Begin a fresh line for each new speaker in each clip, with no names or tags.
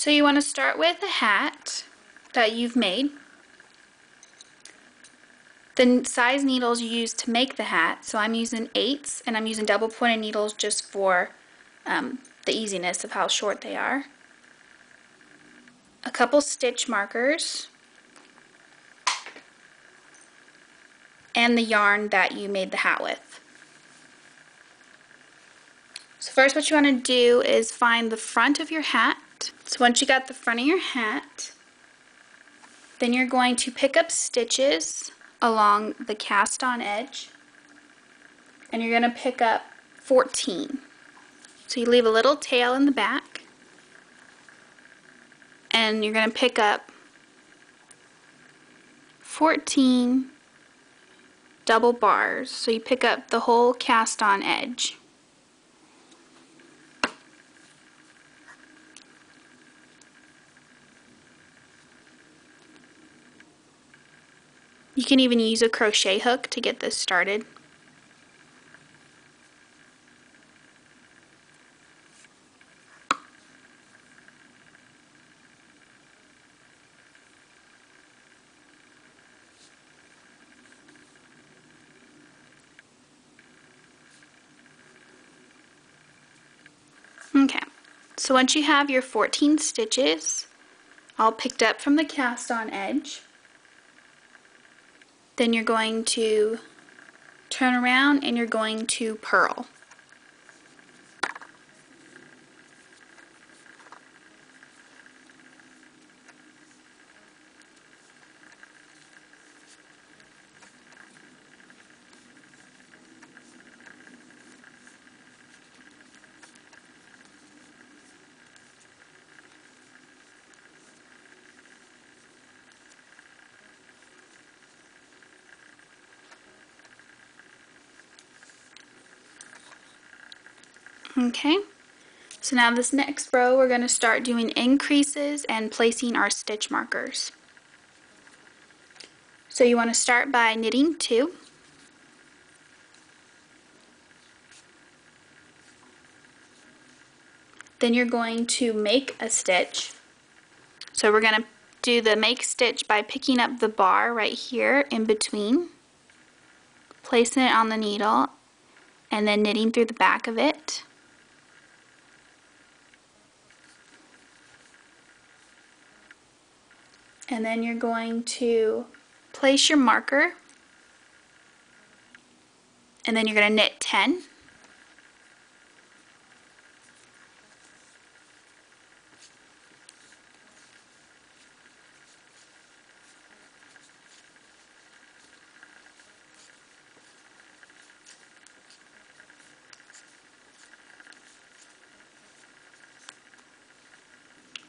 So you want to start with a hat that you've made. The size needles you use to make the hat, so I'm using 8s and I'm using double pointed needles just for the easiness of how short they are. A couple stitch markers, and the yarn that you made the hat with. So first what you want to do is find the front of your hat. So once you got the front of your hat, then you're going to pick up stitches along the cast on edge, and you're going to pick up 14. So you leave a little tail in the back, and you're going to pick up 14 double bars. So you pick up the whole cast on edge. You can even use a crochet hook to get this started. Okay, so once you have your 14 stitches all picked up from the cast on edge, then you're going to turn around and you're going to purl. Okay, so now this next row we're going to start doing increases and placing our stitch markers. So you want to start by knitting 2. Then you're going to make a stitch. So we're going to do the make stitch by picking up the bar right here in between, placing it on the needle, and then knitting through the back of it. And then you're going to place your marker, and then you're going to knit 10.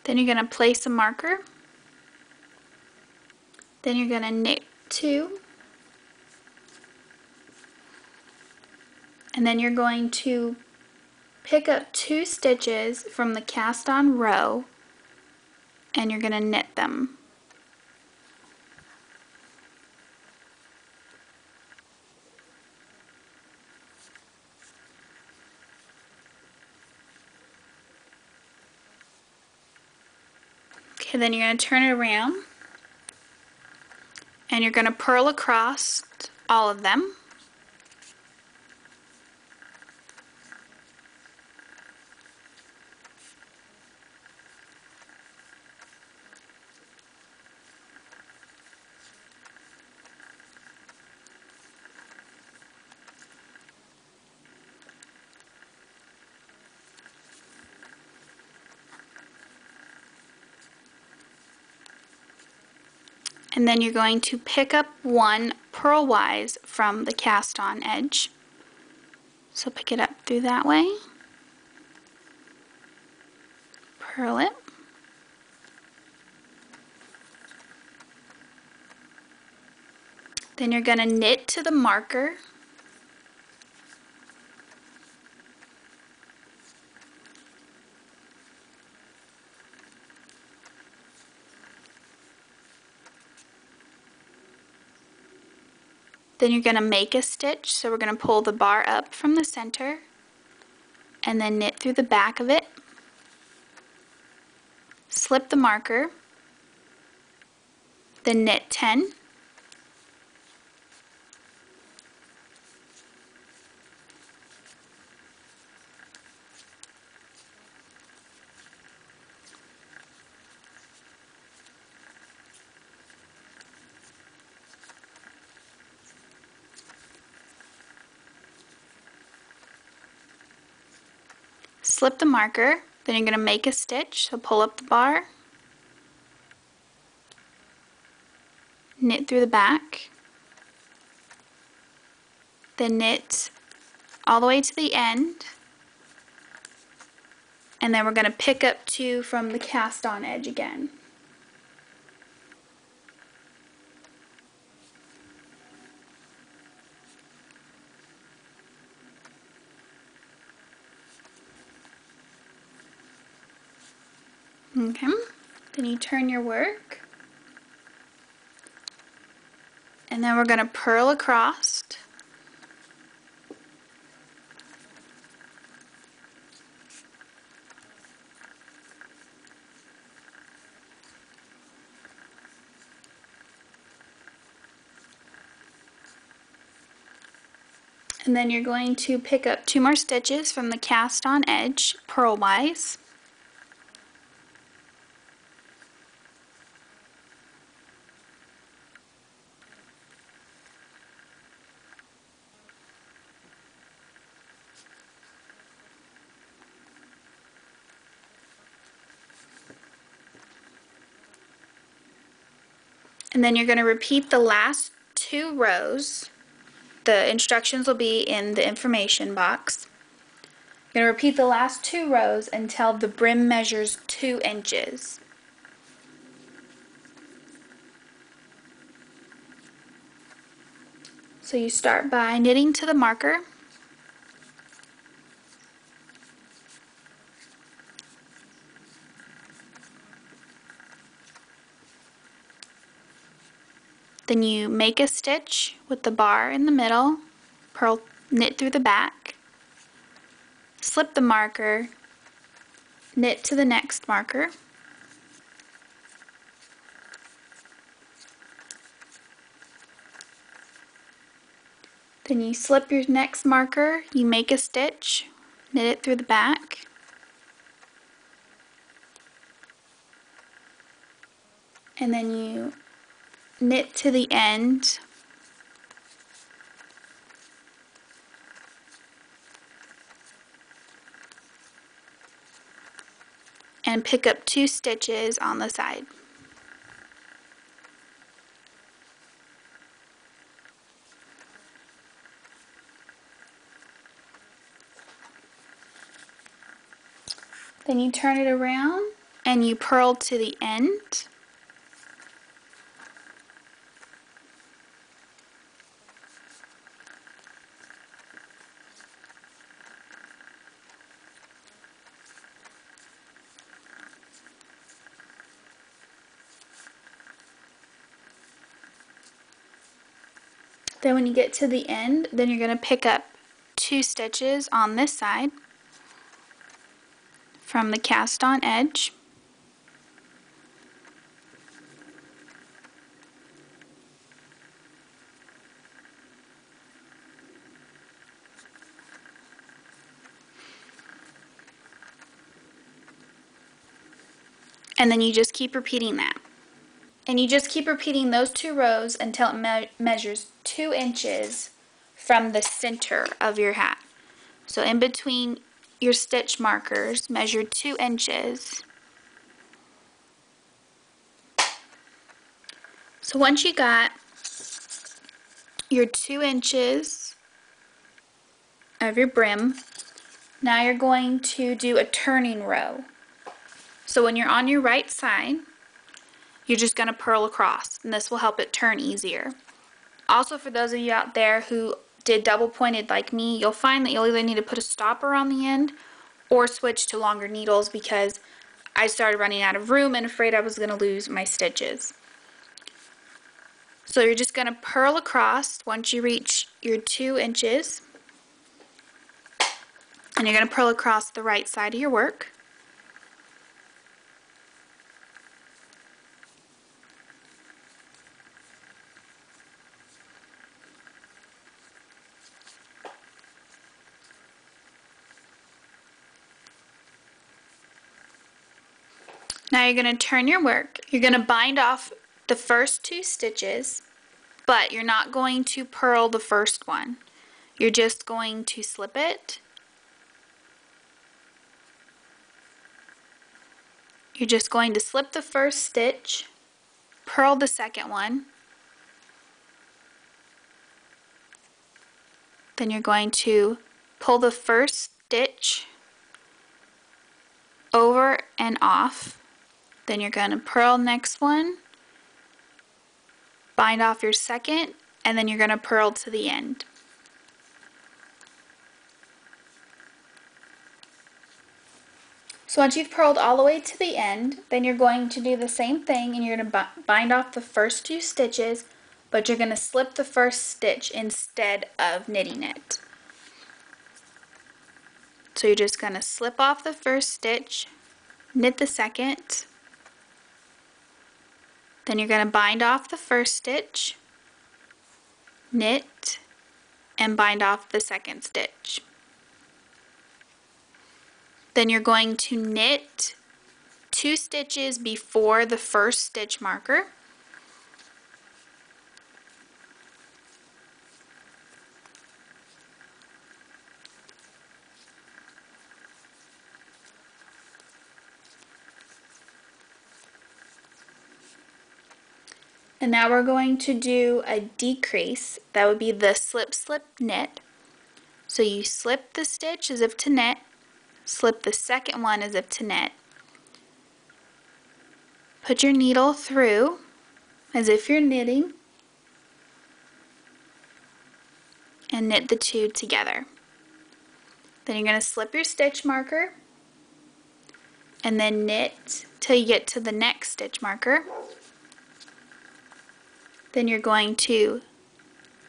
Then you're going to place a marker. Then you're going to knit 2. And then you're going to pick up 2 stitches from the cast on row, and you're going to knit them. Okay, then you're going to turn it around, and you're going to purl across all of them. And then you're going to pick up 1 purlwise from the cast on edge. So pick it up through that way, purl it, then you're going to knit to the marker, then you're going to make a stitch. So we're going to pull the bar up from the center and then knit through the back of it, slip the marker, then knit 10, slip the marker, then you're going to make a stitch, so pull up the bar, knit through the back, then knit all the way to the end, and then we're going to pick up 2 from the cast on edge again. Okay, then you turn your work, and then we're going to purl across, and then you're going to pick up 2 more stitches from the cast on edge purlwise. And then you're going to repeat the last 2 rows. The instructions will be in the information box. You're going to repeat the last 2 rows until the brim measures 2 inches. So you start by knitting to the marker. Then you make a stitch with the bar in the middle, purl, knit through the back, slip the marker, knit to the next marker, then you slip your next marker, you make a stitch, knit it through the back, and then you knit to the end, and pick up 2 stitches on the side. Then you turn it around and you purl to the end. Then when you get to the end, then you're going to pick up 2 stitches on this side from the cast on edge. And then you just keep repeating that. And you just keep repeating those 2 rows until it measures 2 inches from the center of your hat. So in between your stitch markers, measure 2 inches. So once you got your 2 inches of your brim, now you're going to do a turning row. So when you're on your right side, you're just going to purl across, and this will help it turn easier. Also, for those of you out there who did double pointed like me, you'll find that you'll either need to put a stopper on the end or switch to longer needles, because I started running out of room and afraid I was going to lose my stitches. So you're just going to purl across once you reach your 2 inches, and you're going to purl across the right side of your work. Now you're going to turn your work. You're going to bind off the first 2 stitches, but you're not going to purl the first one. You're just going to slip it. You're just going to slip the first stitch, purl the second one, then you're going to pull the first stitch over and off, then you're going to purl next one, bind off your second, and then you're going to purl to the end. So once you've purled all the way to the end, then you're going to do the same thing and you're going to bind off the first 2 stitches, but you're going to slip the first stitch instead of knitting it. So you're just going to slip off the first stitch, knit the second, then you're going to bind off the first stitch, knit, and bind off the second stitch. Then you're going to knit 2 stitches before the first stitch marker. And now we're going to do a decrease. That would be the slip, slip, knit. So you slip the stitch as if to knit, slip the second one as if to knit. Put your needle through as if you're knitting and knit the 2 together. Then you're going to slip your stitch marker and then knit till you get to the next stitch marker. Then you're going to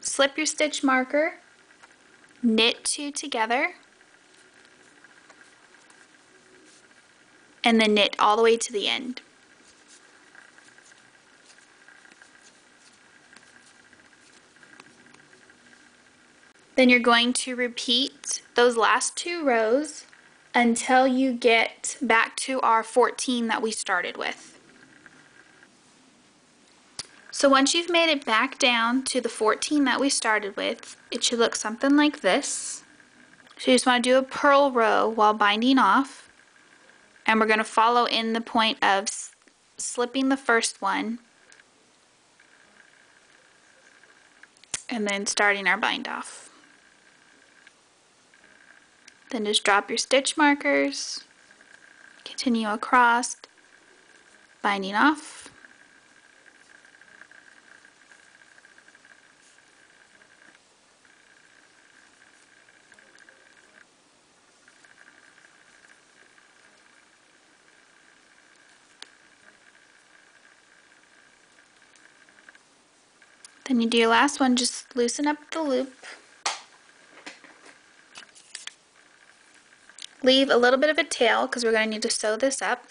slip your stitch marker, knit 2 together, and then knit all the way to the end. Then you're going to repeat those last 2 rows until you get back to our 14 that we started with. So once you've made it back down to the 14 that we started with, it should look something like this. So you just want to do a purl row while binding off, and we're going to follow in the point of slipping the first one and then starting our bind off. Then just drop your stitch markers, continue across, binding off. Then you do your last one, just loosen up the loop. Leave a little bit of a tail because we're going to need to sew this up.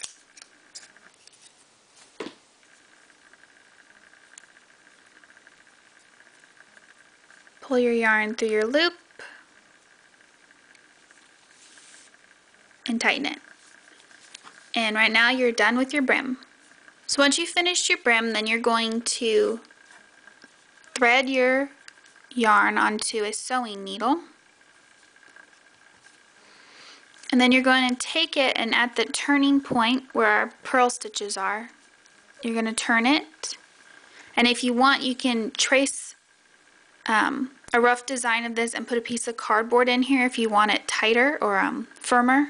Pull your yarn through your loop and tighten it. And right now you're done with your brim. So once you've finished your brim, then you're going to thread your yarn onto a sewing needle. And then you're going to take it, and at the turning point where our purl stitches are, you're going to turn it. And if you want, you can trace a rough design of this and put a piece of cardboard in here if you want it tighter or firmer.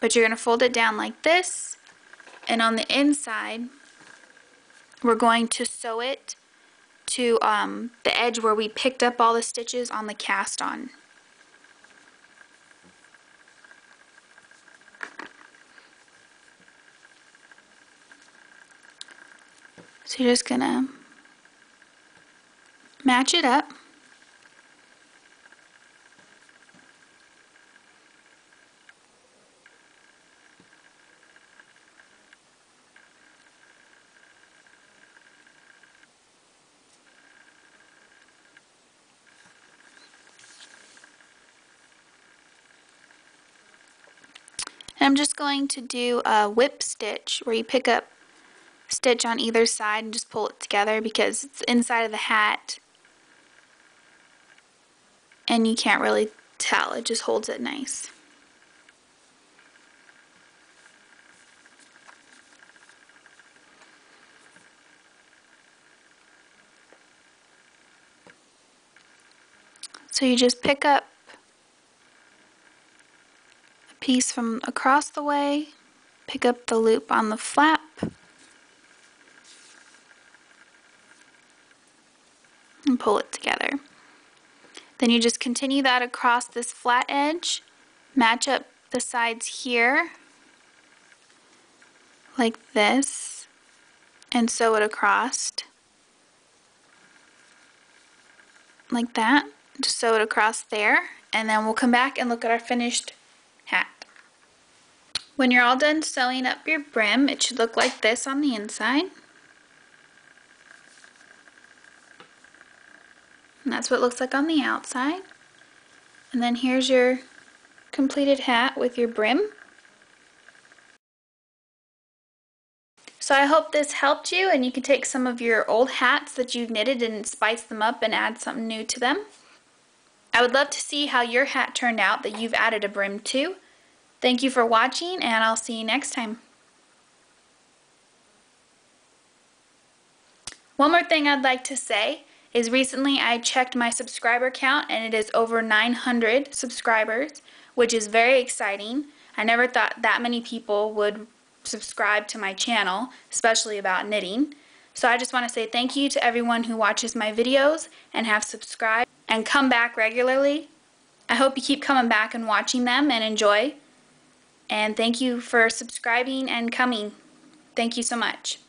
But you're going to fold it down like this, and on the inside we're going to sew it to the edge where we picked up all the stitches on the cast on. So you're just going to match it up. I'm just going to do a whip stitch where you pick up stitch on either side and just pull it together because it's inside of the hat and you can't really tell. It just holds it nice. So you just pick up a piece from across the way, pick up the loop on the flap, and pull it together. Then you just continue that across this flat edge, match up the sides here like this, and sew it across like that. Just sew it across there, and then we'll come back and look at our finished hat. When you're all done sewing up your brim, it should look like this on the inside. And that's what it looks like on the outside. And then here's your completed hat with your brim. So I hope this helped you and you can take some of your old hats that you've knitted and spice them up and add something new to them. I would love to see how your hat turned out that you've added a brim to. Thank you for watching, and I'll see you next time. One more thing I'd like to say is recently I checked my subscriber count and it is over 900 subscribers, which is very exciting. I never thought that many people would subscribe to my channel, especially about knitting. So I just want to say thank you to everyone who watches my videos and have subscribed and come back regularly. I hope you keep coming back and watching them and enjoy. And thank you for subscribing and coming. Thank you so much.